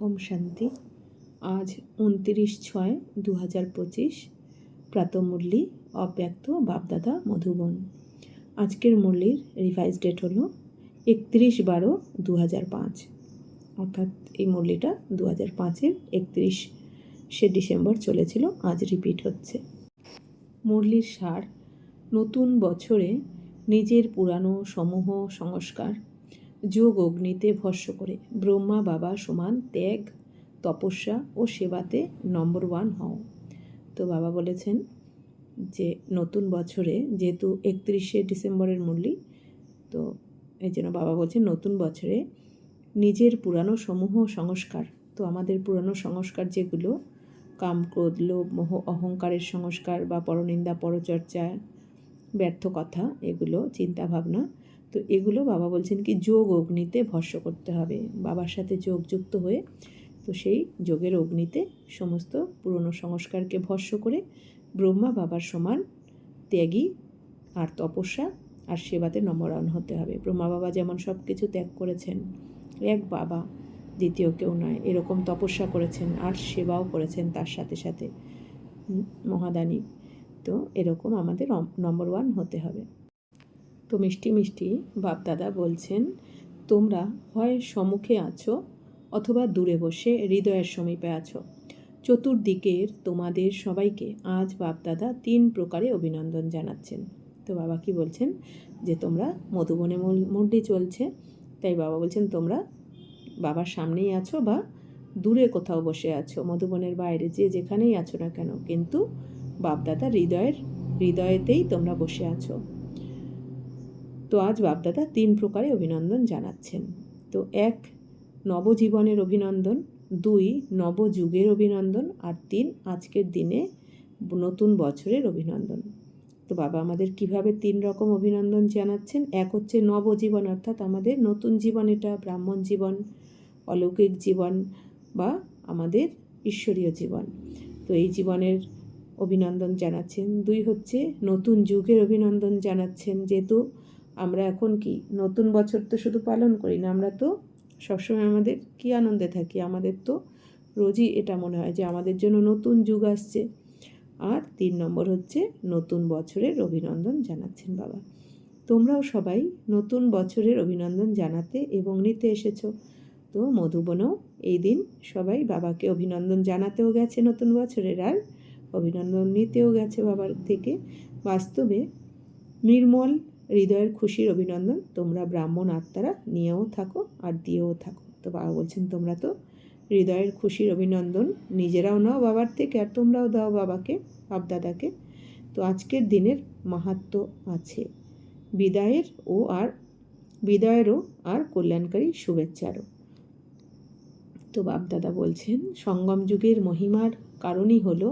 ওম শান্তি। আজ 29/6/2025 প্রাতঃমুরলি অব্যক্ত বাপদাদা মধুবন। আজকের মুরলির রিভাইজ ডেট হলো 31/12/2005, অর্থাৎ এই মুরলিটা 2005-এর 31শে ডিসেম্বর চলেছিল, আজ রিপিট হচ্ছে। মুরলির সার: নতুন বছরে নিজের পুরানো সমূহ সংস্কার যোগ অগ্নিতে ভস্য করে ব্রহ্মা বাবা সমান ত্যাগ, তপস্যা ও সেবাতে নম্বর 1 হও। তো বাবা বলেছেন যে নতুন বছরে, যেহেতু 31শে ডিসেম্বরের মুরলি, তো এই জন্য বাবা বলছেন নতুন বছরে নিজের পুরানো সমূহ সংস্কার। তো আমাদের পুরানো সংস্কার যেগুলো কাম, ক্রোধ, লোভ, মোহ, অহংকারের সংস্কার বা পরনিন্দা, পরচর্চা, ব্যর্থ কথা, এগুলো চিন্তাভাবনা, তো এগুলো বাবা বলছেন কি যোগ অগ্নিতে ভস্য করতে হবে। বাবার সাথে যোগযুক্ত হয়ে তো সেই যোগের অগ্নিতে সমস্ত পুরনো সংস্কারকে ভস্য করে ব্রহ্মা বাবার সমান ত্যাগী আর তপস্যা আর সেবাতে নম্বর 1 হতে হবে। ব্রহ্মা বাবা যেমন সব কিছু ত্যাগ করেছেন, এক বাবা, দ্বিতীয় কেউ নয়, এরকম তপস্যা করেছেন আর সেবাও করেছেন তার সাথে সাথে মহাদানী। তো এরকম আমাদের নম্বর 1 হতে হবে। তো মিষ্টি মিষ্টি বাপদাদা বলছেন, তোমরা হয় সম্মুখে আছো অথবা দূরে বসে হৃদয়ের সমীপে আছো। চতুর্দিকের তোমাদের সবাইকে আজ বাপদাদা 3 প্রকারে অভিনন্দন জানাচ্ছেন। তো বাবা কি বলছেন যে তোমরা মধুবনে মুরলি চলছে, তাই বাবা বলছেন তোমরা বাবার সামনেই আছো বা দূরে কোথাও বসে আছো, মধুবনের বাইরে যে যেখানেই আছো না কেন, কিন্তু বাপদাদা হৃদয়েতেই তোমরা বসে আছো। তো আজ বাপদাদা 3 প্রকারে অভিনন্দন জানাচ্ছেন। তো 1 নবজীবনের অভিনন্দন, 2 নবযুগের অভিনন্দন, আর 3 আজকের দিনে নতুন বছরের অভিনন্দন। তো বাবা আমাদের কিভাবে 3 রকম অভিনন্দন জানাচ্ছেন। 1 হচ্ছে নবজীবন, অর্থাৎ আমাদের নতুন জীবন, এটা ব্রাহ্মণ জীবন, অলৌকিক জীবন বা আমাদের ঈশ্বরীয় জীবন। তো এই জীবনের অভিনন্দন জানাচ্ছেন। 2 হচ্ছে নতুন যুগের অভিনন্দন জানাচ্ছেন। যেহেতু আমরা এখন কি নতুন বছর তো শুধু পালন করি না, আমরা তো সবসময় আমাদের কি আনন্দে থাকি, আমাদের তো রোজই এটা মনে হয় যে আমাদের জন্য নতুন যুগ আসছে। আর 3 নম্বর হচ্ছে নতুন বছরের অভিনন্দন জানাচ্ছেন বাবা। তোমরাও সবাই নতুন বছরের অভিনন্দন জানাতে এবং নিতে এসেছো। তো মধুবনেও এই দিন সবাই বাবাকে অভিনন্দন জানাতেও গেছে নতুন বছরের, আর অভিনন্দন নিতেও গেছে বাবার থেকে। বাস্তবে নির্মল হৃদয়ের খুশির অভিনন্দন তোমরা ব্রাহ্মণ আত্মারা নিয়েও থাকো আর দিয়েও থাকো। তো বাবা বলছেন তোমরা তো হৃদয়ের খুশির অভিনন্দন নিজেরাও নাও বাবার থেকে, আর তোমরাও দাও বাবাকে, বাপদাদাকে। তো আজকের দিনের মাহাত্ম্য আছে বিদায়েরও আর কল্যাণকারী শুভেচ্ছারও। তো বাপদাদা বলছেন সঙ্গম যুগের মহিমার কারণই হলো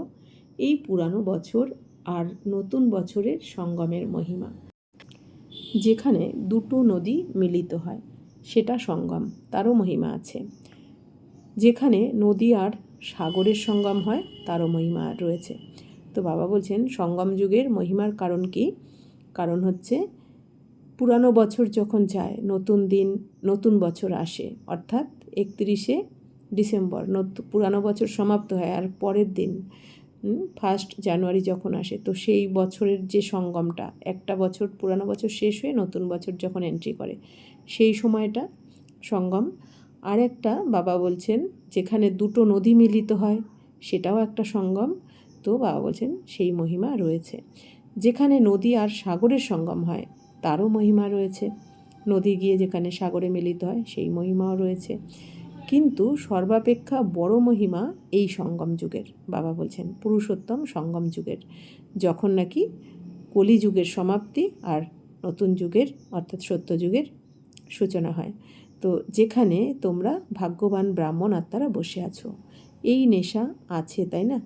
এই পুরানো বছর আর নতুন বছরের সঙ্গমের মহিমা। যেখানে দুটো নদী মিলিত হয় সেটা সঙ্গম, তারও মহিমা আছে। যেখানে নদী আর সাগরের সঙ্গম হয় তারও মহিমা রয়েছে। তো বাবা বলছেন সঙ্গম যুগের মহিমার কারণ কি? কারণ হচ্ছে পুরানো বছর যখন যায়, নতুন দিন, নতুন বছর আসে, অর্থাৎ 31শে ডিসেম্বর পুরানো বছর সমাপ্ত হয়, আর পরের দিন 1 জানুয়ারি যখন আসে, তো সেই বছরের যে সঙ্গমটা, একটা বছর পুরানো বছর শেষ হয়ে নতুন বছর যখন এন্ট্রি করে, সেই সময়টা সঙ্গম। আর একটা বাবা বলছেন যেখানে দুটো নদী মিলিত হয় সেটাও একটা সঙ্গম। তো বাবা বলছেন সেই মহিমা রয়েছে। যেখানে নদী আর সাগরের সঙ্গম হয় তারও মহিমা রয়েছে। নদী গিয়ে যেখানে সাগরে মিলিত হয় সেই মহিমাও রয়েছে। কিন্তু সর্বাপেক্ষা বড় মহিমা এই সঙ্গম যুগের, বাবা বলছেন পুরুষোত্তম সঙ্গম যুগের, যখন নাকি কলিযুগের সমাপ্তি আর নতুন যুগের অর্থাৎ সত্যযুগের সূচনা হয়। তো যেখানে তোমরা ভাগ্যবান ব্রাহ্মণ আত্মারা বসে আছো। এই নেশা আছে, তাই না?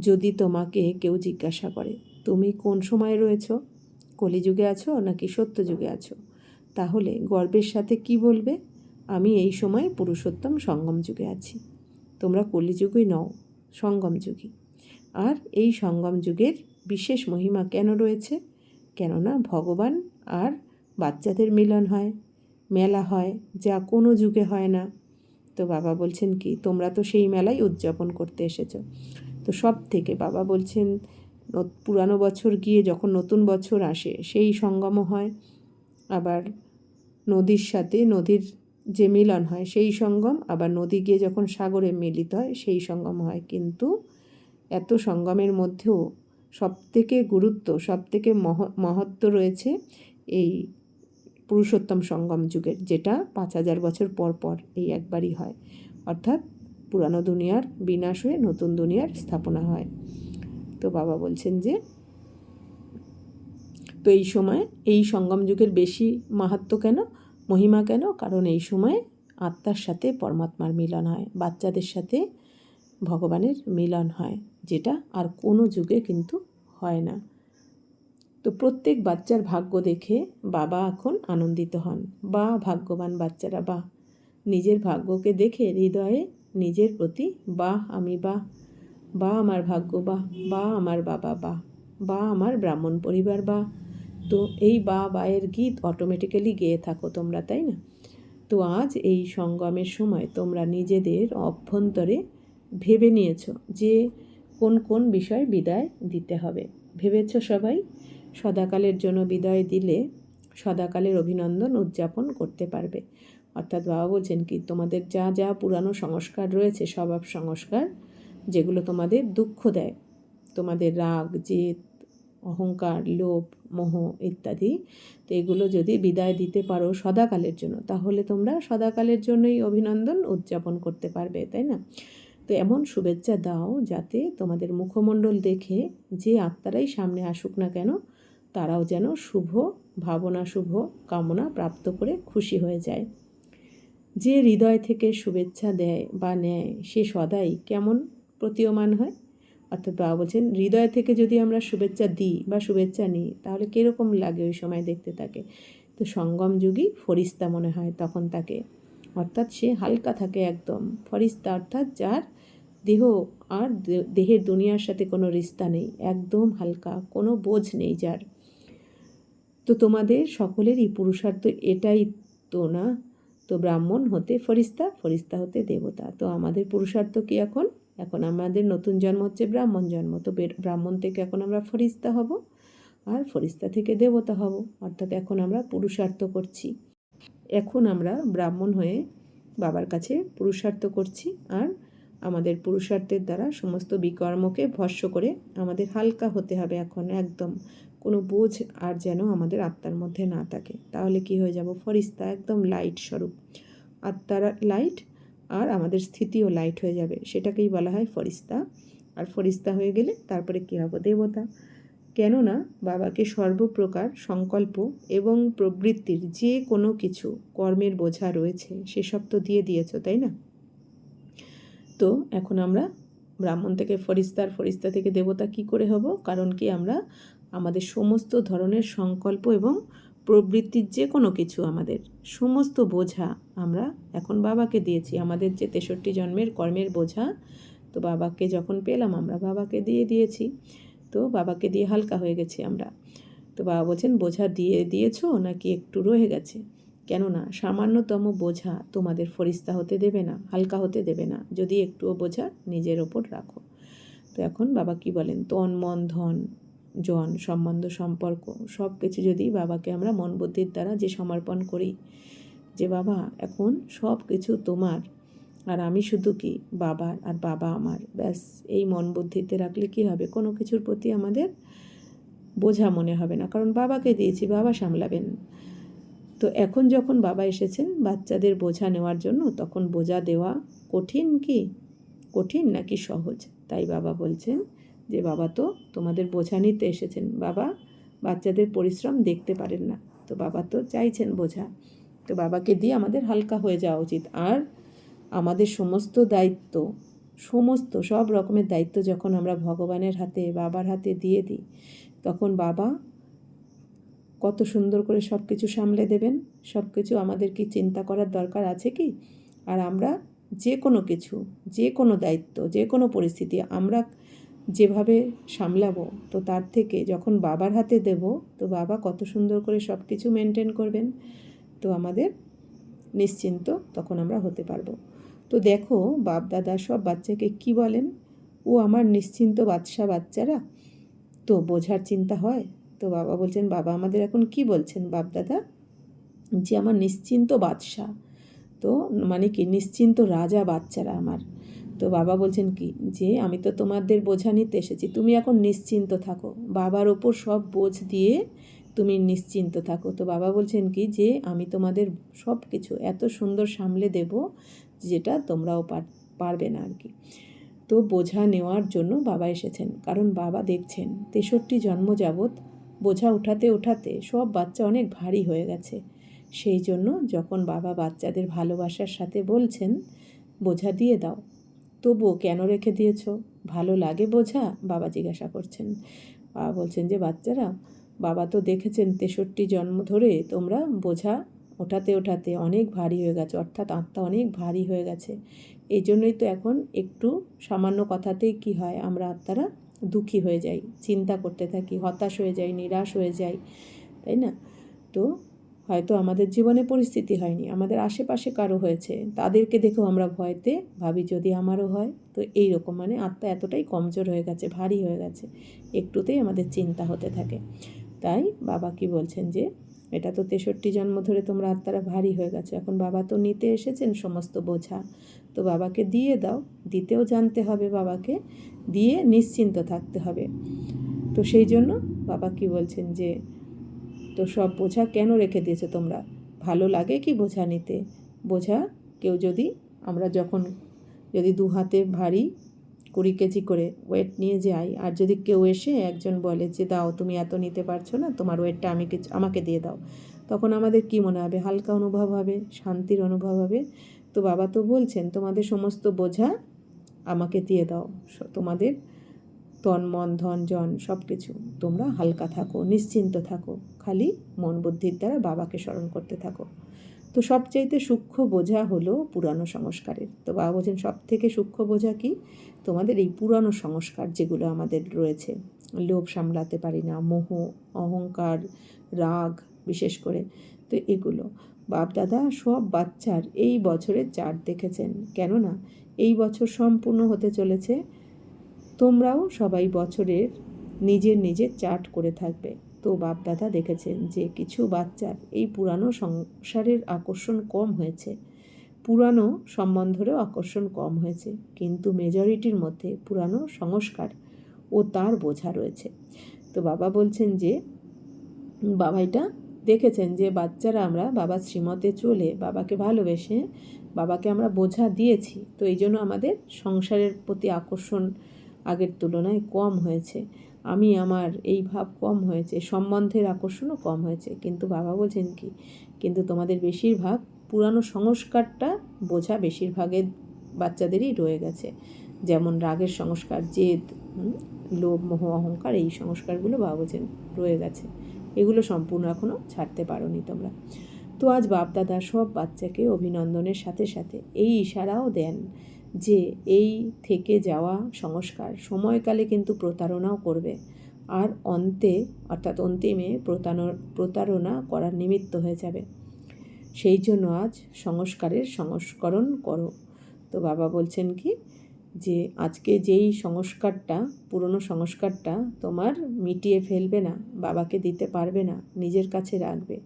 যদি তোমাকে কেউ জিজ্ঞাসা করে তুমি কোন সময়ে রয়েছো, কলিযুগে আছো নাকি সত্যযুগে আছো, তাহলে গর্বের সাথে কি বলবে? আমি এই সময় পুরুষোত্তম সঙ্গম যুগে আছি। তোমরা কলিযুগই নও, সঙ্গম যুগী। আর এই সঙ্গম যুগের বিশেষ মহিমা কেন রয়েছে? কেননা ভগবান আর বাচ্চাদের মিলন হয়, মেলা হয়, যা কোনো যুগে হয় না। তো বাবা বলছেন কি, তোমরা তো সেই মেলায় উদযাপন করতে এসেছো। তো সব থেকে বাবা বলছেন পুরানো বছর গিয়ে যখন নতুন বছর আসে সেই সঙ্গমও হয়, আবার নদীর সাথে নদীর যে মিলন হয় সেই সঙ্গম, আবার নদী গিয়ে যখন সাগরে মিলিত হয় সেই সঙ্গম হয়। কিন্তু এত সঙ্গমের মধ্যেও সবথেকে গুরুত্ব, সবথেকে মহত্ব রয়েছে এই পুরুষোত্তম সঙ্গম যুগের, যেটা 5000 বছর পর পর এই একবারই হয়। অর্থাৎ পুরানো দুনিয়ার বিনাশ হয়ে নতুন দুনিয়ার স্থাপনা হয়। তো বাবা বলছেন যে তো এই সময় এই সঙ্গম যুগের বেশি মাহাত্ম্য কেন, মহিমা কেন? কারণ এই সময় আত্মার সাথে পরমাত্মার মিলন হয়, বাচ্চাদের সাথে ভগবানের মিলন হয়, যেটা আর কোনো যুগে কিন্তু হয় না। তো প্রত্যেক বাচ্চার ভাগ্য দেখে বাবা এখন আনন্দিত হন। বা ভাগ্যবান বাচ্চারা, বা নিজের ভাগ্যকে দেখে হৃদয়ে নিজের প্রতি বাহ আমি বা আমার ভাগ্য বা আমার বাবা বা আমার ব্রাহ্মণ পরিবার তো এই বায়ের গীত অটোমেটিক্যালি গেয়ে থাকো তোমরা, তাই না? তো আজ এই সঙ্গমের সময় তোমরা নিজেদের অভ্যন্তরে ভেবে নিয়েছো যে কোন কোন বিষয় বিদায় দিতে হবে। ভেবেছ সবাই? সদাকালের জন্য বিদায় দিলে সদাকালের অভিনন্দন উদযাপন করতে পারবে। অর্থাৎ বাবা বলছেন কি, তোমাদের যা যা পুরানো সংস্কার রয়েছে, স্বভাব সংস্কার, যেগুলো তোমাদের দুঃখ দেয়, তোমাদের রাগ, জেদ, অহংকার, লোভ, মোহ ইত্যাদি, তো এগুলো যদি বিদায় দিতে পারো সদাকালের জন্য, তাহলে তোমরা সদাকালের জন্যই অভিনন্দন উদযাপন করতে পারবে, তাই না? তো এমন শুভেচ্ছা দাও যাতে তোমাদের মুখমণ্ডল দেখে যে আত্মারাই সামনে আসুক না কেন, তারাও যেন শুভ ভাবনা, শুভ কামনা প্রাপ্ত করে খুশি হয়ে যায়। যে হৃদয় থেকে শুভেচ্ছা দেয় বা নেয় সে সদাই কেমন প্রতীয়মান হয়। অর্থাৎ বাবা বলছেন, হৃদয় থেকে যদি আমরা শুভেচ্ছা দিই বা শুভেচ্ছা নিই, তাহলে কীরকম লাগে ওই সময় দেখতে তাকে? তো সঙ্গম যুগই ফরিস্তা মনে হয় তখন তাকে। অর্থাৎ সে হালকা থাকে একদম। ফরিস্তা অর্থাৎ যার দেহ আর দেহের দুনিয়ার সাথে কোনো রিস্তা নেই, একদম হালকা, কোনো বোঝ নেই যার। তো তোমাদের সকলেরই পুরুষার্থ এটাই তো না? তো ব্রাহ্মণ হতে ফরিস্তা, ফরিস্তা হতে দেবতা। তো আমাদের পুরুষার্থ কি এখন? এখন আমাদের নতুন জন্ম হচ্ছে ব্রাহ্মণ জন্ম। তো ব্রাহ্মণ থেকে এখন আমরা ফরিস্তা হব, আর ফরিস্তা থেকে দেবতা হব। অর্থাৎ এখন আমরা পুরুষার্থ করছি। এখন আমরা ব্রাহ্মণ হয়ে বাবার কাছে পুরুষার্থ করছি, আর আমাদের পুরুষার্থের দ্বারা সমস্ত বিকর্মকে ভস্ম করে আমাদের হালকা হতে হবে এখন একদম। কোনো বোঝ আর যেন আমাদের আত্মার মধ্যে না থাকে। তাহলে কি হয়ে যাব? ফরিস্তা, একদম লাইট স্বরূপ। আত্মার লাইট আর আমাদের স্থিতিও লাইট হয়ে যাবে, সেটাকেই বলা হয় ফরিস্তা। আর ফরিস্তা হয়ে গেলে তারপরে কী হব? দেবতা। কেননা বাবাকে সর্বপ্রকার সংকল্প এবং প্রবৃত্তির যে কোনো কিছু কর্মের বোঝা রয়েছে সেসব তো দিয়ে দিয়েছ, তাই না? তো এখন আমরা ব্রাহ্মণ থেকে ফরিস্তার, ফরিস্তা থেকে দেবতা কি করে হব? কারণ কি, আমরা আমাদের সমস্ত ধরনের সংকল্প এবং প্রবৃত্তির যে কোনো কিছু, আমাদের সমস্ত বোঝা আমরা এখন বাবাকে দিয়েছি। আমাদের যে 63 জন্মের কর্মের বোঝা, তো বাবাকে যখন পেলাম আমরা বাবাকে দিয়ে দিয়েছি। তো বাবাকে দিয়ে হালকা হয়ে গেছি আমরা। তো বাবা বলছেন, বোঝা দিয়ে দিয়েছো নাকি একটু রয়ে গেছে? কেননা সামান্যতম বোঝা তোমাদের ফরিস্তা হতে দেবে না, হালকা হতে দেবে না, যদি একটুও বোঝা নিজের ওপর রাখো। তো এখন বাবা কি বলেন? তন মন ধন জন সম্বন্ধ সম্পর্ক সব কিছু যদি বাবাকে আমরা মন বুদ্ধির দ্বারা যে সমর্পণ করি, যে বাবা এখন সব কিছু তোমার, আর আমি শুধু কি বাবার, আর বাবা আমার, ব্যাস এই মন বুদ্ধিতে রাখলে কি হবে? কোনো কিছুর প্রতি আমাদের বোঝা মনে হবে না, কারণ বাবাকে দিয়েছি, বাবা সামলাবেন। তো এখন যখন বাবা এসেছেন বাচ্চাদের বোঝা নেওয়ার জন্য, তখন বোঝা দেওয়া কঠিন কি? কঠিন নাকি সহজ? তাই বাবা বলছেন যে বাবা তো তোমাদের বোঝা নিতে এসেছেন, বাবা বাচ্চাদের পরিশ্রম দেখতে পারেন না, তো বাবা তো চাইছেন বোঝা। তো বাবাকে দিয়ে আমাদের হালকা হয়ে যাওয়া উচিত। আর আমাদের সমস্ত দায়িত্ব, সমস্ত সব রকমের দায়িত্ব যখন আমরা ভগবানের হাতে, বাবার হাতে দিয়ে দিই, তখন বাবা কত সুন্দর করে সব কিছু সামলে দেবেন। সব কিছু আমাদের কি চিন্তা করার দরকার আছে কি? আর আমরা যে কোনো কিছু, যে কোনো দায়িত্ব, যে কোনো পরিস্থিতি আমরা যেভাবে সামলাবো, তো তার থেকে যখন বাবার হাতে দেব, তো বাবা কত সুন্দর করে সব কিছু মেনটেন করবেন। তো আমাদের নিশ্চিন্ত তখন আমরা হতে পারবো। তো দেখো বাপ দাদা সব বাচ্চাকে কি বলেন, ও আমার নিশ্চিন্ত বাচ্চারা, তো বোঝার চিন্তা হয়। তো বাবা বলছেন, বাবা আমাদের এখন কি বলছেন বাপ দাদা, যে আমার নিশ্চিন্ত বাদশা, তো মানে কি নিশ্চিন্ত রাজা বাচ্চারা আমার। তো বাবা বলছেন কি, যে আমি তো তোমাদের বোঝা নিতে এসেছি, তুমি এখন নিশ্চিন্ত থাকো, বাবার ওপর সব বোঝ দিয়ে তুমি নিশ্চিন্ত থাকো। তো বাবা বলছেন কি, যে আমি তোমাদের সব কিছু এত সুন্দর সামলে দেব যেটা তোমরাও পারবে না আর কি। তো বোঝা নেওয়ার জন্য বাবা এসেছেন, কারণ বাবা দেখছেন 63 জন্ম যাবৎ বোঝা উঠাতে সব বাচ্চা অনেক ভারী হয়ে গেছে। সেই জন্য যখন বাবা বাচ্চাদের ভালোবাসার সাথে বলছেন বোঝা দিয়ে দাও, তবুও কেন রেখে দিয়েছ, ভালো লাগে বোঝা, বাবা জিজ্ঞাসা করছেন। বাবা বলছেন যে বাচ্চারা, বাবা তো দেখেছেন 63 জন্ম ধরে তোমরা বোঝা ওঠাতে অনেক ভারী হয়ে গেছে, অর্থাৎ আত্মা অনেক ভারী হয়ে গেছে। এই জন্যই তো এখন একটু সামান্য কথাতেই কি হয়, আমরা আত্মারা দুঃখী হয়ে যাই, চিন্তা করতে থাকি, হতাশ হয়ে যাই, নিরাশ হয়ে যাই, তাই না? তো হয়তো আমাদের জীবনে পরিস্থিতি হয়নি, আমাদের আশেপাশে কারো হয়েছে, তাদেরকে দেখেও আমরা ভয়তে ভাবি যদি আমারও হয়। তো এইরকম মানে আত্মা এতটাই কমজোর হয়ে গেছে, ভারী হয়ে গেছে, একটুতেই আমাদের চিন্তা হতে থাকে। তাই বাবা কি বলছেন, যে এটা তো 63 জন্ম ধরে তোমরা আত্মারা ভারী হয়ে গেছো, এখন বাবা তো নিতে এসেছেন সমস্ত বোঝা, তো বাবাকে দিয়ে দাও, দিতেও জানতে হবে, বাবাকে দিয়ে নিশ্চিন্ত থাকতে হবে। তো সেই জন্য বাবা কি বলছেন, যে তো সব বোঝা কেন রেখে দিয়েছো তোমরা, ভালো লাগে কি বোঝা নিতে? বোঝা কেউ যদি আমরা যখন যদি 2 হাতে ভারী 20 কেজি করে ওয়েট নিয়ে যাই, আর যদি কেউ এসে একজন বলে যে দাও তুমি এত নিতে পারছো না, তোমার ওয়েটটা আমাকে দিয়ে দাও, তখন আমাদের কি মনে হবে, হালকা অনুভব হবে, শান্তির অনুভব হবে। তো বাবা তো বলছেন তোমাদের সমস্ত বোঝা আমাকে দিয়ে দাও, তোমাদের তন মন ধন জন সব কিছু তোমরা হালকা থাকো, নিশ্চিন্ত থাকো, খালি মন বুদ্ধির দ্বারা বাবাকে স্মরণ করতে থাকো। তো সবচাইতে সূক্ষ্ম বোঝা হলো পুরানো সংস্কারের। তো বাবা বলছেন সব থেকে সূক্ষ্ম বোঝা কি, তোমাদের এই পুরানো সংস্কার যেগুলো আমাদের রয়েছে, লোভ সামলাতে পারি না, মোহ, অহংকার, রাগ বিশেষ করে, তো এগুলো বাপ দাদা সব বাচ্চার এই বছরের চার্ট দেখেছেন, কেননা এই বছর সম্পূর্ণ হতে চলেছে। তোমরাও সবাই বছরের নিজের চার্ট করে থাকবে। তো বাপ দাদা দেখেছেন যে কিছু বাচ্চার এই পুরানো সংসারের আকর্ষণ কম হয়েছে, পুরানো সম্বন্ধেরও আকর্ষণ কম হয়েছে, কিন্তু মেজরিটির মধ্যে পুরানো সংস্কার ও তার বোঝা রয়েছে। তো বাবা বলছেন যে বাবা এটা দেখেছেন যে বাচ্চারা আমরা বাবার শ্রীমতে চলে বাবাকে ভালোবেসে বাবাকে আমরা বোঝা দিয়েছি, তো এই জন্য আমাদের সংসারের প্রতি আকর্ষণ আগের তুলনায় কম হয়েছে, আমি আমার এই ভাব কম হয়েছে, সম্বন্ধের আকর্ষণও কম হয়েছে। কিন্তু বাবা বলছেন কি, কিন্তু তোমাদের বেশিরভাগ পুরানো সংস্কারটা বোঝা বেশিরভাগের বাচ্চাদেরই রয়ে গেছে, যেমন রাগের সংস্কার, জেদ, লোভ, মোহ, অহংকার, এই সংস্কারগুলো বাবা বলছেন রয়ে গেছে, এগুলো সম্পূর্ণ এখনও ছাড়তে পারোনি তোমরা। তো আজ বাপদাদা সব বাচ্চাকে অভিনন্দনের সাথে সাথে এই ইশারাও দেন যে এই থেকে যাওয়া সংস্কার সময়কালে কিন্তু প্রতারণাও করবে, আর অন্তিমে প্রতারণা করার নিমিত্ত হয়ে যাবে। সেই জন্য আজ সংস্কারের সংস্করণ করো। তো বাবা বলছেন কি, যে আজকে যেই সংস্কারটা, পুরনো সংস্কারটা তোমার মিটিয়ে ফেলবে না, বাবাকে দিতে পারবে না, নিজের কাছে রাখবে,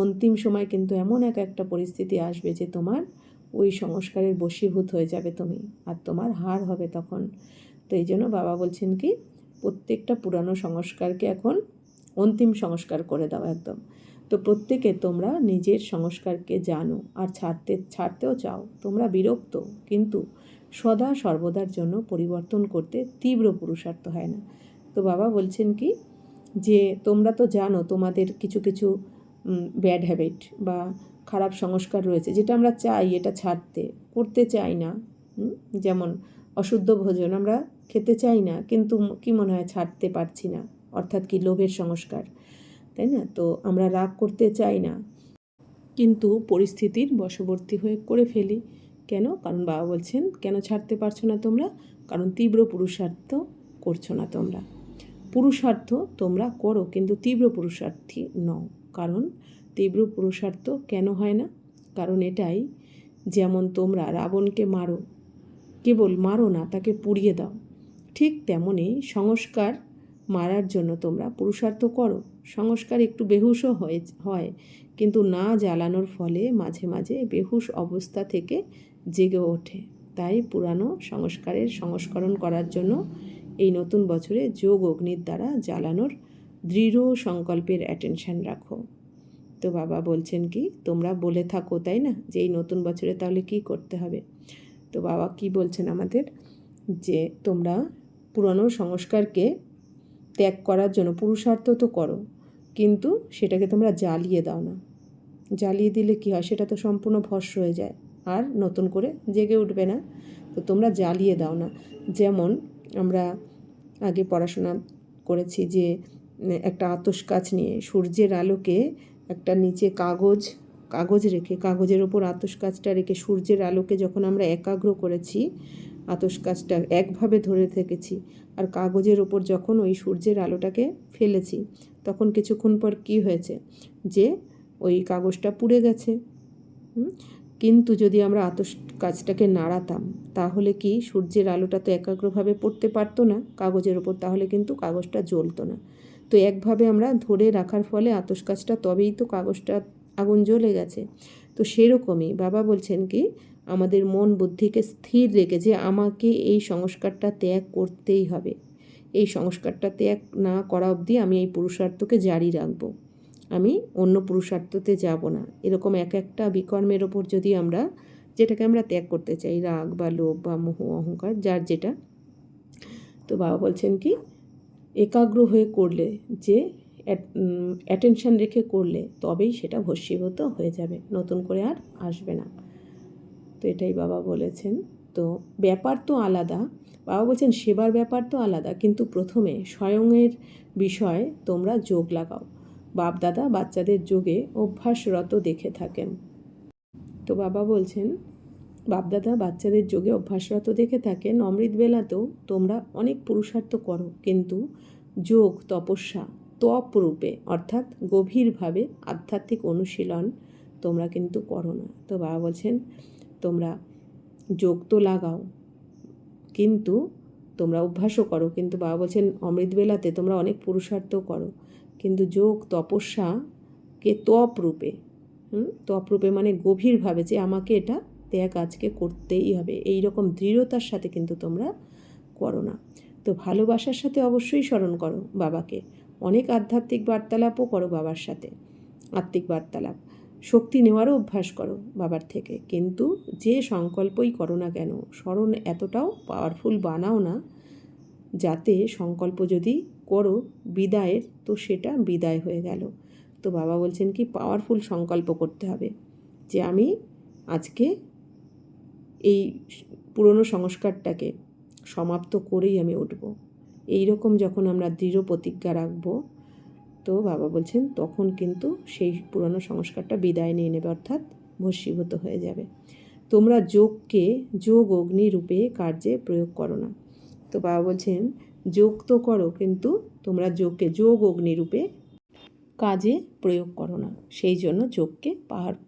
অন্তিম সময় কিন্তু এমন একটা পরিস্থিতি আসবে যে তোমার ওই সংস্কারের বশীভূত হয়ে যাবে তুমি, আর তোমার হার হবে তখন। তো এই জন্য বাবা বলছেন কি, প্রত্যেকটা পুরানো সংস্কারকে এখন অন্তিম সংস্কার করে দাও একদম। তো প্রত্যেকে তোমরা নিজের সংস্কারকে জানো আর ছাড়তেও চাও, তোমরা বিরক্ত, কিন্তু সদা সর্বদার জন্য পরিবর্তন করতে তীব্র পুরুষার্থ হয় না। তো বাবা বলছেন কি, যে তোমরা তো জানো তোমাদের কিছু কিছু ব্যাড হ্যাবিট বা খারাপ সংস্কার রয়েছে, যেটা আমরা চাই এটা ছাড়তে, করতে চাই না। যেমন অশুদ্ধ ভোজন আমরা খেতে চাই না, কিন্তু কি মনে হয় ছাড়তে পারছি না, অর্থাৎ কি লোভের সংস্কার, তাই না? তো আমরা রাগ করতে চাই না, কিন্তু পরিস্থিতির বশবর্তী হয়ে করে ফেলি। কেন? কারণ বাবা বলছেন কেন ছাড়তে পারছো না তোমরা, কারণ তীব্র পুরুষার্থ করছো না তোমরা। পুরুষার্থ তোমরা করো, কিন্তু তীব্র পুরুষার্থী নও। কারণ তীব্র পুরুষার্থ কেন হয় না? কারণ এটাই যেমন তোমরা রাবণকে মারো, কেবল মারো না, তাকে পুড়িয়ে দাও, ঠিক তেমনই সংস্কার মারার জন্য তোমরা পুরুষার্থ করো। সংস্কার একটু বেহুশও হয়, কিন্তু না জ্বালানোর ফলে মাঝে মাঝে বেহুশ অবস্থা থেকে জেগে ওঠে। তাই পুরানো সংস্কারের সংস্করণ করার জন্য এই নতুন বছরে যোগ অগ্নির দ্বারা জ্বালানোর দৃঢ় সংকল্পের অ্যাটেনশন রাখো। তো বাবা বলছেন কি, তোমরা বলে থাকো তাই না, যে এই নতুন বছরে তাহলে কি করতে হবে। তো বাবা কি বলছেন আমাদের, যে তোমরা পুরনো সংস্কারকে ত্যাগ করার জন্য পুরুষার্থ তো করো, কিন্তু সেটাকে তোমরা জ্বালিয়ে দাও না। জ্বালিয়ে দিলে কি হয়, সেটা তো সম্পূর্ণ ভস্ম হয়ে যায়, আর নতুন করে জেগে উঠবে না। তো তোমরা জ্বালিয়ে দাও না। যেমন আমরা আগে পড়াশোনা করেছি যে একটা আতশ কাচ নিয়ে সূর্যের আলোকে একটা নিচে কাগজ রেখে, কাগজের ওপর আতশ কাচটা রেখে সূর্যের আলোকে যখন আমরা একাগ্র করেছি, আতশ কাচটা একভাবে ধরে থেকেছি, আর কাগজের ওপর যখন ওই সূর্যের আলোটাকে ফেলেছি, তখন কিছুক্ষণ পর কি হয়েছে, যে ওই কাগজটা পুড়ে গেছে। কিন্তু যদি আমরা আতশ কাচটাকে নাড়াতাম, তাহলে কি সূর্যের আলোটা তো একাগ্রভাবে পড়তে পারতো না কাগজের ওপর, তাহলে কিন্তু কাগজটা জ্বলতো না। তো একভাবে আমরা ধরে রাখার ফলে আতশ কাচটা, তবেই তো কাগজটা আগুন জ্বলে গেছে। তো সেরকমই বাবা বলছেন কি, আমাদের মন বুদ্ধিকে স্থির রেখে যে আমাকে এই সংস্কারটা ত্যাগ করতেই হবে, এই সংস্কারটা ত্যাগ না করা অবধি আমি এই পুরুষার্থকে জারি রাখবো, আমি অন্য পুরুষার্থতে যাব না। এরকম এক একটা বিকর্মের ওপর যদি আমরা, যেটাকে আমরা ত্যাগ করতে চাই, রাগ বা লোভ বা মোহ অহংকার, যার যেটা, তো বাবা বলছেন কি, একাগ্র হয়ে করলে, যে অ্যাটেনশন রেখে করলে, তবেই সেটা ভস্মীভূত হয়ে যাবে, নতুন করে আর আসবে না। তো এটাই বাবা বলেছেন। তো ব্যাপার তো আলাদা, বাবা বলছেন সেবার ব্যাপার তো আলাদা, কিন্তু প্রথমে স্বয়ংয়ের বিষয় তোমরা যোগ লাগাও। বাপদাদা বাচ্চাদের যোগে অভ্যাসরত দেখে থাকেন। তো বাবা বলছেন বাপদাদা বাচ্চাদের যোগে অভ্যাসরত দেখে থাকেন, অমৃতবেলাতেও তোমরা অনেক পুরুষার্থ করো, কিন্তু যোগ তপস্যা তপরূপে, অর্থাৎ গভীরভাবে আধ্যাত্মিক অনুশীলন তোমরা কিন্তু করো না। তো বাবা বলছেন তোমরা যোগ তো লাগাও, কিন্তু তোমরা অভ্যাসও করো, কিন্তু বাবা বলছেন অমৃতবেলাতে তোমরা অনেক পুরুষার্থ করো, কিন্তু যোগ তপস্যাকে তপরূপে, তপরূপে মানে গভীরভাবে, যে আমাকে এটা ত্যাগ আজকে করতেই হবে, এই রকম দৃঢ়তার সাথে কিন্তু তোমরা করো না। তো ভালোবাসার সাথে অবশ্যই স্মরণ করো বাবাকে, অনেক আধ্যাত্মিক বার্তালাপও করো বাবার সাথে, আত্মিক বার্তালাপ, শক্তি নেওয়ারও অভ্যাস করো বাবার থেকে, কিন্তু যে সংকল্পই করো না কেন, স্মরণ এতটাও পাওয়ারফুল বানাও না যাতে সংকল্প যদি করো বিদায়ের, তো সেটা বিদায় হয়ে গেল। তো বাবা বলছেন কি, পাওয়ারফুল সংকল্প করতে হবে, যে আমি আজকে এই পুরনো সংস্কারটাকে সমাপ্ত করেই আমি উঠব। এই রকম যখন আমরা দৃঢ় প্রতিজ্ঞা রাখব, তো বাবা বলছেন তখন কিন্তু সেই পুরনো সংস্কারটা বিদায় নিয়ে নেবে, অর্থাৎ ভস্মীভূত হয়ে যাবে। তোমরা যোগকে যোগ অগ্নি রূপে কার্যে প্রয়োগ করো না। তো বাবা বলছেন যোগ তো করো, কিন্তু তোমরা যোগকে যোগ অগ্নি রূপে কাজে প্রয়োগ করো না, সেই জন্য যোগকে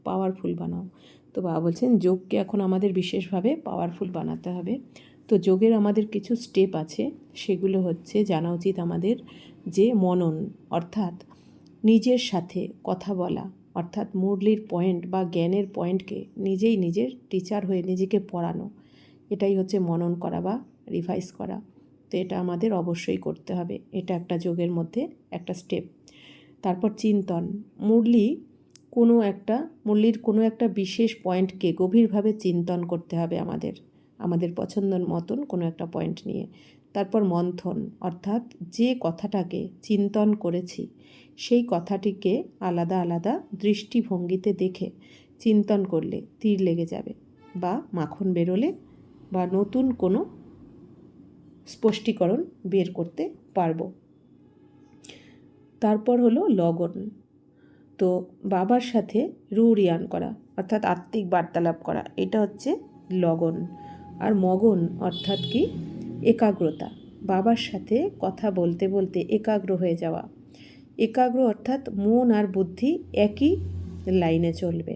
পাওয়ারফুল বানাও। তো বাবা বলছেন যোগকে এখন আমাদের বিশেষভাবে পাওয়ারফুল বানাতে হবে। তো যোগের আমাদের কিছু স্টেপ আছে, সেগুলো হচ্ছে জানা উচিত আমাদের, যে মনন, অর্থাৎ নিজের সাথে কথা বলা, অর্থাৎ মুরলির পয়েন্ট বা জ্ঞানের পয়েন্টকে নিজেই নিজের টিচার হয়ে নিজেকে পড়ানো, এটাই হচ্ছে মনন করা বা রিভাইজ করা। তো এটা আমাদের অবশ্যই করতে হবে, এটা একটা যোগের মধ্যে একটা স্টেপ। তারপর চিন্তন, মুরলির কোনো একটা বিশেষ পয়েন্টকে গভীরভাবে চিন্তন করতে হবে আমাদের পছন্দের মতন কোনো একটা পয়েন্ট নিয়ে। তারপর মন্থন, অর্থাৎ যে কথাটাকে চিন্তন করেছি সেই কথাটিকে আলাদা আলাদা দৃষ্টিভঙ্গিতে দেখে চিন্তন করলে তীর লেগে যাবে, বা মাখন বেরোলে, বা নতুন কোনো স্পষ্টীকরণ বের করতে পারবো। তারপর হলো লগন, তো বাবার সাথে রুরিয়ান করা, অর্থাৎ আত্মিক বার্তালাপ করা, এটা হচ্ছে লগন। আর মগন অর্থাৎ কি, একাগ্রতা, বাবার সাথে কথা বলতে বলতে একাগ্র হয়ে যাওয়া। একাগ্র অর্থাৎ মন আর বুদ্ধি একই লাইনে চলবে।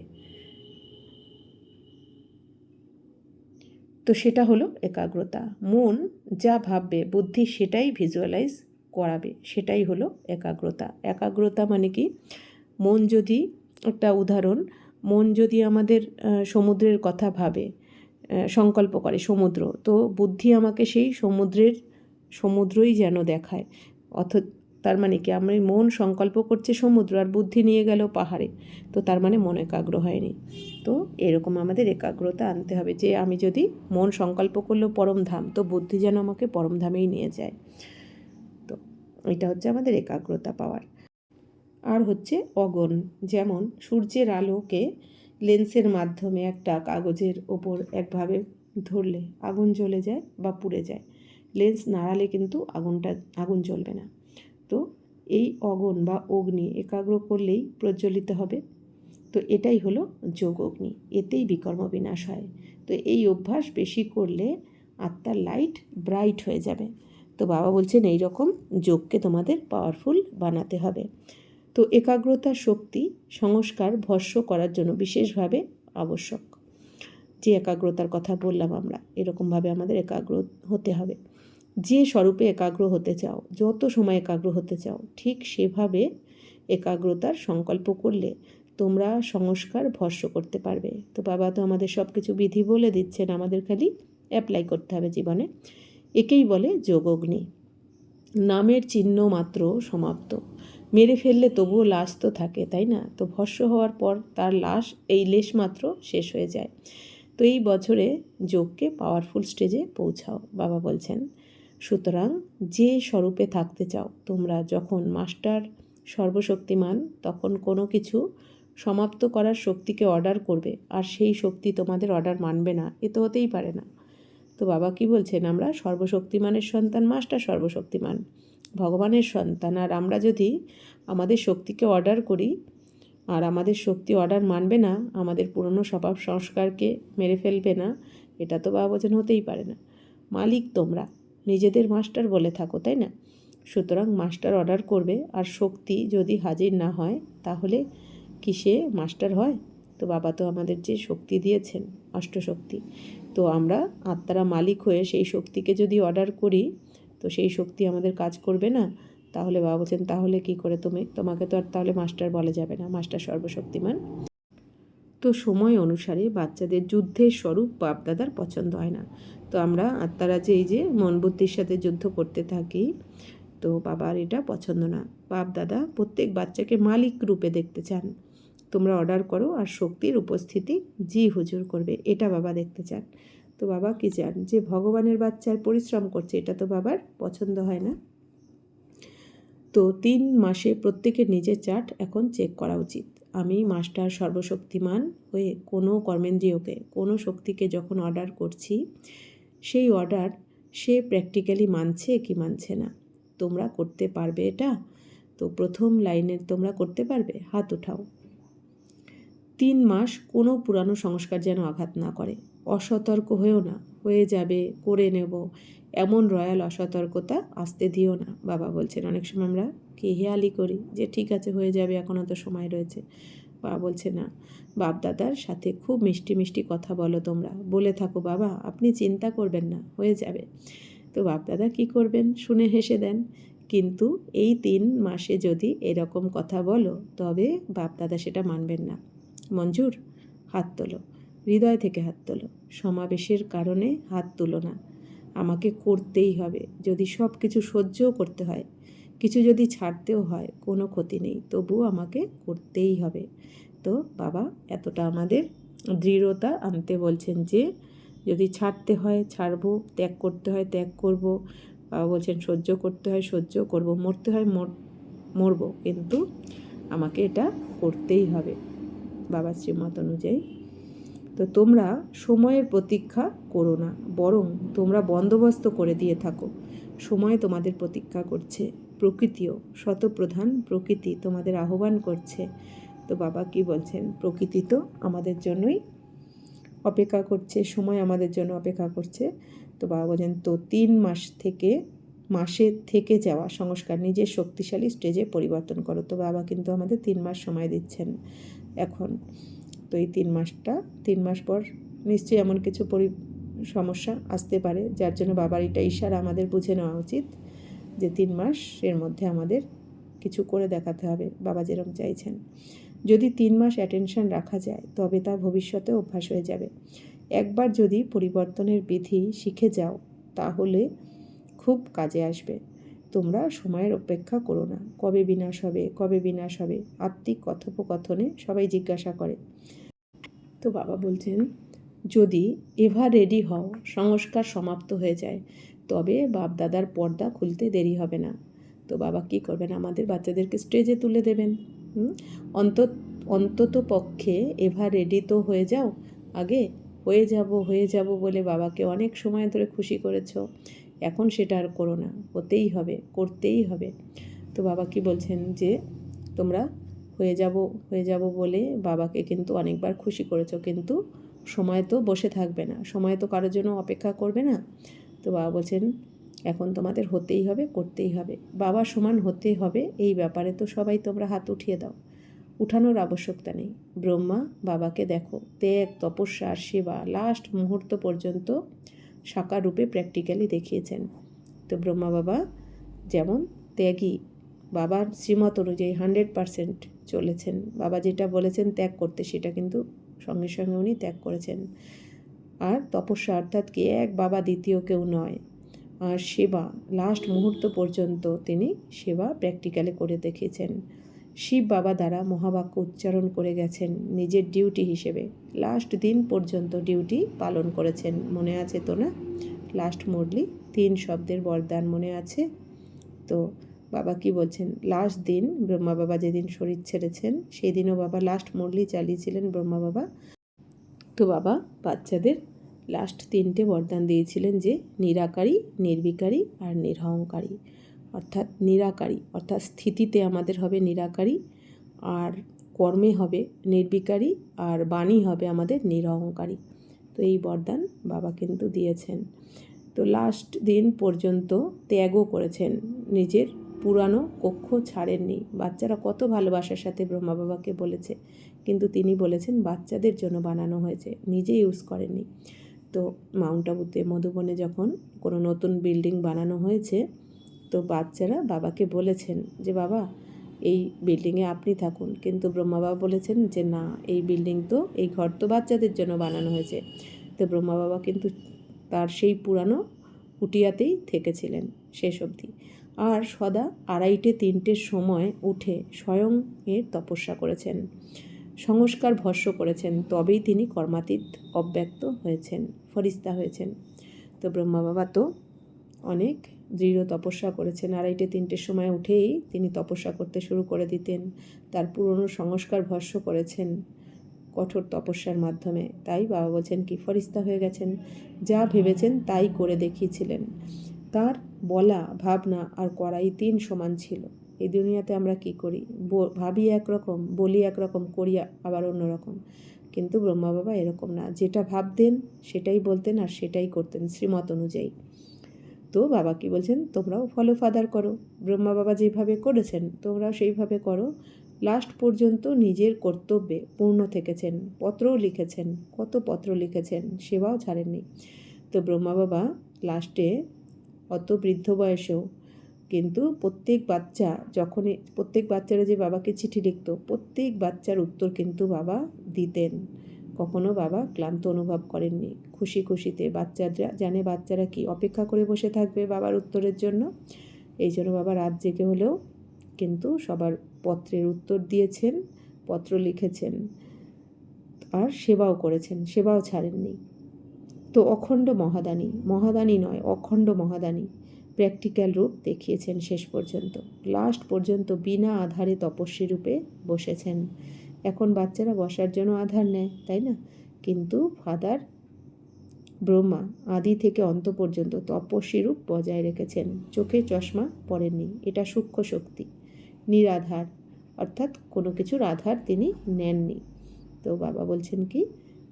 তো সেটা হলো একাগ্রতা। মন যা ভাববে বুদ্ধি সেটাই ভিজুয়ালাইজ করাবে, সেটাই হলো একাগ্রতা। একাগ্রতা মানে কি, মন যদি, একটা উদাহরণ, মন যদি আমাদের সমুদ্রের কথা ভাবে, সংকল্প করে সমুদ্র, তো বুদ্ধি আমাকে সেই সমুদ্রই যেন দেখায়। তার মানে কি, আমার মন সংকল্প করছে সমুদ্র আর বুদ্ধি নিয়ে গেল পাহাড়ে, তো তার মানে মন একাগ্র হয়নি। তো এরকম আমাদের একাগ্রতা আনতে হবে, যে আমি যদি মন সংকল্প করলো পরমধাম, তো বুদ্ধি যেন আমাকে পরমধামেই নিয়ে যায়। তো এটা হচ্ছে আমাদের একাগ্রতা পাওয়ার। আর হচ্ছে অগণ, যেমন সূর্যের আলোকে লেন্সের মাধ্যমে একটা কাগজের ওপর একভাবে ধরলে আগুন জ্বলে যায় বা পুড়ে যায়, লেন্স নাড়ালে কিন্তু আগুন জ্বলবে না। তো এই অগণ বা অগ্নি একাগ্র করলেই প্রজ্বলিত হবে। তো এটাই হলো যোগ অগ্নি, এতেই বিকর্ম বিনাশ হয়। তো এই অভ্যাস বেশি করলে আত্মার লাইট ব্রাইট হয়ে যাবে। তো বাবা বলছেন এই রকম যোগকে তোমাদের পাওয়ারফুল বানাতে হবে। তো একাগ্রতার শক্তি সংস্কার ভস্ম করার জন্য বিশেষভাবে আবশ্যক। যে একাগ্রতার কথা বললাম আমরা, এরকমভাবে আমাদের একাগ্র হতে হবে। যে স্বরূপে একাগ্র হতে চাও, যত সময় একাগ্র হতে চাও, ঠিক সেভাবে একাগ্রতার সংকল্প করলে তোমরা সংস্কার ভস্ম করতে পারবে। তো বাবা তো আমাদের সব কিছু বিধি বলে দিচ্ছেন, আমাদের খালি অ্যাপ্লাই করতে হবে জীবনে। একেই বলে যোগগ্নি। নামের চিহ্ন মাত্র সমাপ্ত, মেরে ফেললে তবুও লাশ তো থাকে, তাই না? তো ভস্ম হওয়ার পর তার এই লেশ মাত্র শেষ হয়ে যায়। তো এই বছরে যোগকে পাওয়ারফুল স্টেজে পৌঁছাও, বাবা বলছেন। সুতরাং যে স্বরূপে থাকতে চাও তোমরা, যখন মাস্টার সর্বশক্তিমান, তখন কোনো কিছু সমাপ্ত করার শক্তিকে অর্ডার করবে, আর সেই শক্তি তোমাদের অর্ডার মানবে না, এ তো হতেই পারে না। তো বাবা কি বলছেন, আমরা সর্বশক্তিমানের সন্তান, মাস্টার সর্বশক্তিমান ভগবানের সন্তান, আর আমরা যদি আমাদের শক্তিকে অর্ডার করি আর আমাদের শক্তি অর্ডার মানবে না, আমাদের পুরনো স্বভাব সংস্কারকে মেরে ফেলবে না, এটা তো বাবা বলছেন হতেই পারে না। মালিক তোমরা নিজেদের মাস্টার বলে থাকো, তাই না? সুতরাং মাস্টার অর্ডার করবে, আর শক্তি যদি হাজির না হয় তাহলে কি সে মাস্টার হয়? তো বাবা তো আমাদের যে শক্তি দিয়েছেন, অষ্টশক্তি, তো আমরা আত্মারা মালিক হয়ে সেই শক্তিকে যদি অর্ডার করি, তো সেই শক্তি আমাদের কাজ করবে না। তাহলে বাবা বলছেন তাহলে কি করে তোমাকে তো আর তাহলে মাস্টার বলা যাবে না, মাস্টার সর্বশক্তিমান। তো সময় অনুসারে বাচ্চাদের যুদ্ধের স্বরূপ বাপদাদার পছন্দ হয় না। তো আমরা আত্মারা যে এই যে মন বুদ্ধির সাথে যুদ্ধ করতে থাকি, তো বাবার এটা পছন্দ না। বাপদাদা প্রত্যেক বাচ্চাকে মালিক রূপে দেখতে চান। তোমরা অর্ডার করো আর শক্তির উপস্থিতি জি হুজুর করবে, এটা বাবা দেখতে চান। তো বাবা কি চান, যে ভগবানের বাচ্চার পরিশ্রম করছে, এটা তো বাবার পছন্দ হয় না। তো 3 মাসে প্রত্যেকের নিজের চার্ট এখন চেক করা উচিত। আমি মাস্টার সর্বশক্তিমান হয়ে কোনো কর্মেন্দ্রিয়কে, কোনো শক্তিকে যখন অর্ডার করছি, সেই অর্ডার সে প্র্যাকটিক্যালি মানছে কি মানছে না। তোমরা করতে পারবে এটা? তো প্রথম লাইনের তোমরা করতে পারবে, হাত উঠাও। 3 মাস কোনো পুরানো সংস্কার যেন আঘাত না করে। অসতর্ক হয়েও না, হয়ে যাবে, করে নেব, এমন রয়্যাল অসতর্কতা আসতে দিও না। বাবা বলছেন অনেক সময় আমরা কি হেয়ালি করি যে ঠিক আছে হয়ে যাবে, এখনও তো সময় রয়েছে। বাবা বলছে না, বাপদাদার সাথে খুব মিষ্টি মিষ্টি কথা বলো, তোমরা বলে থাকো বাবা আপনি চিন্তা করবেন না, হয়ে যাবে। তো বাপদাদা কি করবেন, শুনে হেসে দেন। কিন্তু এই 3 মাসে যদি এরকম কথা বলো, তবে বাপদাদা সেটা মানবেন না। মঞ্জুর? হাত তোলো, হৃদয় থেকে হাত তোলো। সমাবেশের কারণে হাত তুলো না, আমাকে করতেই হবে। যদি সব কিছু সহ্যও করতে হয়, কিছু যদি ছাড়তেও হয়, কোনো ক্ষতি নেই, তবুও আমাকে করতেই হবে। তো বাবা এতটা আমাদের দৃঢ়তা আনতে বলছেন, যে যদি ছাড়তে হয় ছাড়বো, ত্যাগ করতে হয় ত্যাগ করব। বাবা বলছেন সহ্য করতে হয় সহ্য করব, মরতে হয় মরব, কিন্তু আমাকে এটা করতেই হবে বাবা শ্রীমত অনুযায়ী। তো তোমরা সময়ের প্রতীক্ষা করো না, বরং তোমরা বন্দোবস্ত করে দিয়ে থাকো। সময় তোমাদের প্রতীক্ষা করছে, প্রকৃতিও, শতপ্রধান প্রকৃতি তোমাদের আহ্বান করছে। তো বাবা কি বলছেন, প্রকৃতি তো আমাদের জন্যই অপেক্ষা করছে, সময় আমাদের জন্য অপেক্ষা করছে। তো বাবা বলছেন তো 3 মাসে থেকে যাওয়া সংস্কার নিজের শক্তিশালী স্টেজে পরিবর্তন করো। তো বাবা কিন্তু আমাদের 3 মাস সময় দিচ্ছেন এখন। তো এই 3 মাস পর নিশ্চয়ই এমন কিছু সমস্যা আসতে পারে, যার জন্য বাবার এটা ইশারা আমাদের বুঝে নেওয়া উচিত যে 3 মাসের মধ্যে আমাদের কিছু করে দেখাতে হবে বাবা যেরকম চাইছেন। যদি 3 মাস অ্যাটেনশন রাখা যায় তবে তা ভবিষ্যতে অভ্যাস হয়ে যাবে। একবার যদি পরিবর্তনের বিধি শিখে যাও তাহলে খুব কাজে আসবে। তোমরা সময়ের অপেক্ষা করো না, কবে বিনাশ হবে, কবে বিনাশ হবে। আত্মিক কথোপকথনে সবাই জিজ্ঞাসা করে। তো বাবা বলছেন, যদি এভার রেডি হও, সংস্কার সমাপ্ত হয়ে যায়, তবে বাপ দাদার পর্দা খুলতে দেরি হবে না। তো বাবা কি করবেন, আমাদের বাচ্চাদেরকে স্টেজে তুলে দেবেন। অন্তত পক্ষে এভার রেডি তো হয়ে যাও। আগে হয়ে যাব বলে বাবাকে অনেক সময় ধরে খুশি করেছো, এখন সেটা আর করো না, হতেই হবে, করতেই হবে। তো বাবা কি বলছেন যে তোমরা হয়ে যাব বলে বাবাকে কিন্তু অনেকবার খুশি করেছো, কিন্তু সময় তো বসে থাকবে না, সময় তো কারোর জন্য অপেক্ষা করবে না। তো বাবা বলছেন এখন তোমাদের হতেই হবে, করতেই হবে। বাবা সমান হতে হবে এই ব্যাপারে তো সবাই তোমরা হাত উঠিয়ে দাও। উঠানোর আবশ্যকতা নেই। ব্রহ্মা বাবাকে দেখো, ত্যাগ, তপস্যা আর সেবা লাস্ট মুহূর্ত পর্যন্ত সাকার রূপে প্র্যাকটিক্যালি দেখিয়েছেন। তো ব্রহ্মা বাবা যেমন ত্যাগী, বাবার শ্রীমত অনুযায়ী 100% চলেছেন। বাবা যেটা বলেছেন ত্যাগ করতে, সেটা কিন্তু সঙ্গে সঙ্গে উনি ত্যাগ করেছেন। আর তপস্যা অর্থাৎ কি, এক বাবা দ্বিতীয় কেউ নয়। আর সেবা লাস্ট মুহূর্ত পর্যন্ত তিনি সেবা প্র্যাকটিক্যালি করে দেখিয়েছেন। শিব বাবা দ্বারা মহাবাক্য উচ্চারণ করে গেছেন নিজের ডিউটি হিসেবে। লাস্ট দিন পর্যন্ত ডিউটি পালন করেছেন, মনে আছে তো না? লাস্ট মুরলি 3 শব্দের বরদান মনে আছে তো? বাবা কি বলছেন, লাস্ট দিন ব্রহ্মা বাবা যেদিন শরীর ছেড়েছেন সেই দিনও বাবা লাস্ট মুরলি চালিয়েছিলেন ব্রহ্মা বাবা। তো বাবা বাচ্চাদের লাস্ট 3টে বরদান দিয়েছিলেন যে নিরাকারী, নির্বিকারী আর নিরহংকারী। অর্থাৎ নিরাকারী অর্থাৎ স্থিতিতে আমাদের হবে নিরাকারী, আর কর্মে হবে নির্বিকারী, আর বাণী হবে আমাদের নিরহংকারী। তো এই বরদান বাবা কিন্তু দিয়েছেন। তো লাস্ট দিন পর্যন্ত ত্যাগও করেছেন, নিজের পুরানো কক্ষ ছাড়েননি। বাচ্চারা কত ভালোবাসার সাথে ব্রহ্মা বাবাকে বলেছে, কিন্তু তিনি বলেছেন বাচ্চাদের জন্য বানানো হয়েছে, নিজে ইউজ করেননি। তো মাউন্ট আবুতে মধুবনে যখন কোনো নতুন বিল্ডিং বানানো হয়েছে, তো বাচ্চারা বাবাকে বলেছেন যে বাবা এই বিল্ডিংয়ে আপনি থাকুন, কিন্তু ব্রহ্মা বাবা বলেছেন যে না, এই বিল্ডিং তো, এই ঘর তো বাচ্চাদের জন্য বানানো হয়েছে। তো ব্রহ্মা বাবা কিন্তু তার সেই পুরানো কুটিয়াতেই থেকেছিলেন শেষ অবধি। আর সদা 2:30-3টের সময় উঠে স্বয়ং এর তপস্যা করেছেন, সংস্কার ভস্য করেছেন, তবেই তিনি কর্মাতীত অব্যক্ত হয়েছেন, ফরিস্তা হয়েছেন। তো ব্রহ্মা বাবা তো অনেক দৃঢ় তপস্যা করেছেন, 2:30-3টের সময় উঠেই তিনি তপস্যা করতে শুরু করে দিতেন। তার পুরনো সংস্কার ভস্য করেছেন কঠোর তপস্যার মাধ্যমে। তাই বাবা বলছেন কি, ফরিস্তা হয়ে গেছেন, যা ভেবেছেন তাই করে দেখিয়েছিলেন। তার বলা, ভাবনা আর করাই 3 সমান ছিল। এই দুনিয়াতে আমরা কি করি, ভাবি একরকম, বলি একরকম, করি আবার অন্যরকম। কিন্তু ব্রহ্মা বাবা এরকম না, যেটা ভাবতেন সেটাই বলতেন আর সেটাই করতেন শ্রীমত অনুযায়ী। তো বাবা কি বলছেন, তোমরাও ফলো ফাদার করো, ব্রহ্মা বাবা যেভাবে করেছেন তোমরাও সেইভাবে করো। লাস্ট পর্যন্ত নিজের কর্তব্যে পূর্ণ থেকেছেন, পত্রও লিখেছেন, কত পত্র লিখেছেন, সেবাও ছাড়েননি। তো ব্রহ্মা বাবা লাস্টে অত বৃদ্ধ বয়সেও কিন্তু প্রত্যেক বাচ্চারা যে বাবাকে চিঠি লিখত, প্রত্যেক বাচ্চার উত্তর কিন্তু বাবা দিতেন। কখনো বাবা ক্লান্ত অনুভব করেননি, খুশি খুশিতে। বাচ্চারা জানে বাচ্চারা কি অপেক্ষা করে বসে থাকবে বাবার উত্তরের জন্য, এই জন্য বাবা রাত জেগে হলেও কিন্তু সবার পত্রের উত্তর দিয়েছেন, পত্র লিখেছেন আর সেবাও করেছেন, সেবাও ছাড়েননি। তো অখণ্ড মহাদানী নয়, অখণ্ড মহাদানী প্র্যাকটিক্যাল রূপ দেখিয়েছেন শেষ পর্যন্ত। লাস্ট পর্যন্ত বিনা আধারে তপস্বী রূপে বসেছেন। এখন বাচ্চারা বসার জন্য আধার নেয়, তাই না? কিন্তু ফাদার ব্রহ্মা আদি থেকে অন্ত পর্যন্ত তপস্বী রূপ বজায় রেখেছেন, চোখে চশমা পরেননি। এটা সূক্ষ্ম শক্তি, নিরাধার, অর্থাৎ কোনো কিছুর আধার তিনি নেননি। তো বাবা বলছেন কি,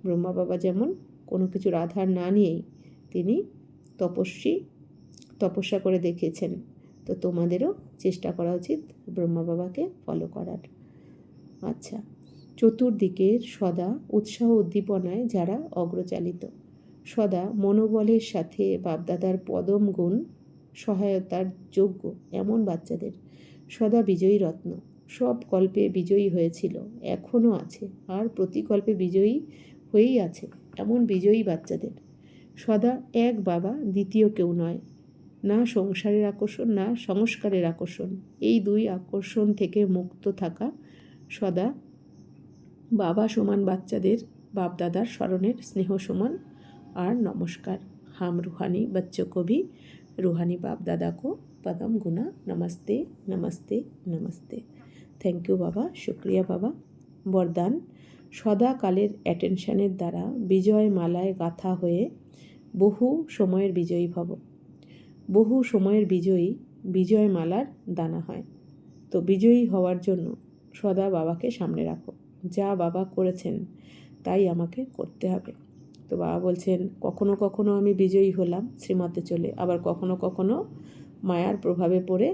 ব্রহ্মা বাবা যেমন কোনো কিছুর আধার না নিয়েই তিনি তপস্যা করে দেখিয়েছেন, তো তোমাদেরও চেষ্টা করা উচিত ব্রহ্মা বাবাকে ফলো করার। আচ্ছা, চতুর্দিকের সদা উৎসাহ উদ্দীপনায় যারা অগ্রচালিত, সদা মনোবলের সাথে বাপদাদার পদম গুণ সহায়তার যোগ্য এমন বাচ্চাদের। সদা বিজয়ী রত্ন, সব কল্পে বিজয়ী হয়েছিল, এখনও আছে, আর প্রতিকল্পে বিজয়ী হয়েই আছে এমন বিজয়ী বাচ্চাদের। সদা এক বাবা, দ্বিতীয় কেউ নয়। না সংসারের আকর্ষণ, না সংস্কারের আকর্ষণ, এই দুই আকর্ষণ থেকে মুক্ত থাকা সদা বাবা সমান বাচ্চাদের বাপদাদার স্মরণের স্নেহ সমান আর নমস্কার। হাম রুহানি बच्चों को भी रूहानी बाप दादा को पदम गुना नमस्ते नमस्ते नमस्ते। থ্যাংক ইউ বাবা, শুক্রিয়া বাবা। বরদান, সদাকালের অ্যাটেনশনের দ্বারা বিজয় মালায় গাঁথা হয়ে বহু সময়ের বিজয়ী ভব। বহু সময়ের বিজয়ী বিজয় মালার দানা হয়। তো বিজয়ী হওয়ার জন্য সদা বাবাকে সামনে রাখো। যা বাবা করেছেন তাই আমাকে করতে হবে। তো বাবা বলছেন, কখনো কখনো আমি বিজয়ী হলাম শ্রীমতে চলে, আবার কখনো কখনো মায়ার প্রভাবে পড়ে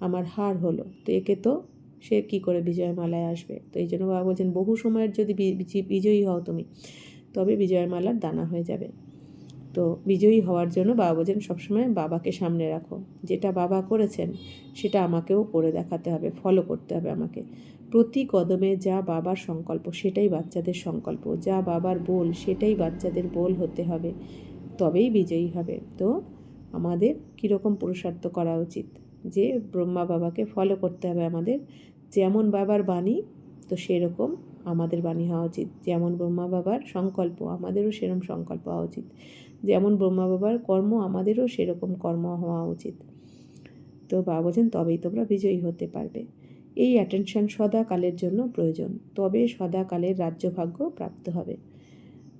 আমার হার হলো। তো একে তো সে কি করে বিজয়মালায় আসবে? তো এই জন্য বাবা বলছেন, বহু সময়ের যদি বিজয়ী হও তুমি, তবে বিজয়মালার দানা হয়ে যাবে। তো বিজয়ী হওয়ার জন্য বাবা বলছেন সবসময় বাবাকে সামনে রাখো। যেটা বাবা করেছেন সেটা আমাকেও করে দেখাতে হবে, ফলো করতে হবে আমাকে। প্রতি কদমে যা বাবার সংকল্প সেটাই বাচ্চাদের সংকল্প, যা বাবার বল সেটাই বাচ্চাদের বল হতে হবে, তবেই বিজয়ী হবে। তো আমাদের কীরকম পুরুষার্থ করা উচিত? যে ব্রহ্মা বাবাকে ফলো করতে হবে আমাদের। যেমন বাবার বাণী, তো সেরকম আমাদের বাণী হওয়া উচিত। যেমন ব্রহ্মা বাবার সংকল্প, আমাদেরও সেরকম সংকল্প হওয়া উচিত। যেমন ব্রহ্মা বাবার কর্ম, আমাদেরও সেরকম কর্ম হওয়া উচিত। তো বাবা বলছেন তবেই তোমরা বিজয়ী হতে পারবে। এই অ্যাটেনশন সদাকালের জন্য প্রয়োজন, তবে সদাকালের রাজ্যভাগ্য প্রাপ্ত হবে।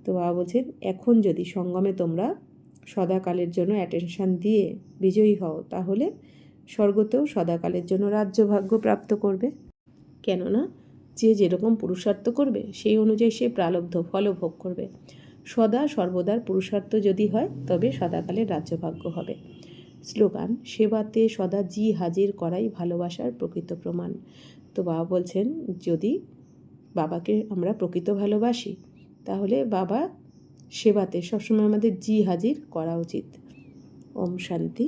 তো বাবা বলছেন এখন যদি সঙ্গমে তোমরা সদাকালের জন্য অ্যাটেনশন দিয়ে বিজয়ী হও, তাহলে স্বর্গতেও সদাকালের জন্য রাজ্যভাগ্য প্রাপ্ত করবে। কেননা যে যেরকম পুরুষার্থ করবে সেই অনুযায়ী সে প্রালব্ধ ফল ভোগ করবে। সদা সর্বদার পুরুষার্থ যদি হয় তবে সদাকালের রাজ্যভাগ্য হবে। স্লোগান, সেবাতে সদা জি হাজির করাই ভালোবাসার প্রকৃত প্রমাণ। তো বাবা বলছেন যদি বাবাকে আমরা প্রকৃত ভালোবাসি, তাহলে বাবা সেবাতে সবসময় আমাদের জি হাজির করা উচিত। ওম শান্তি।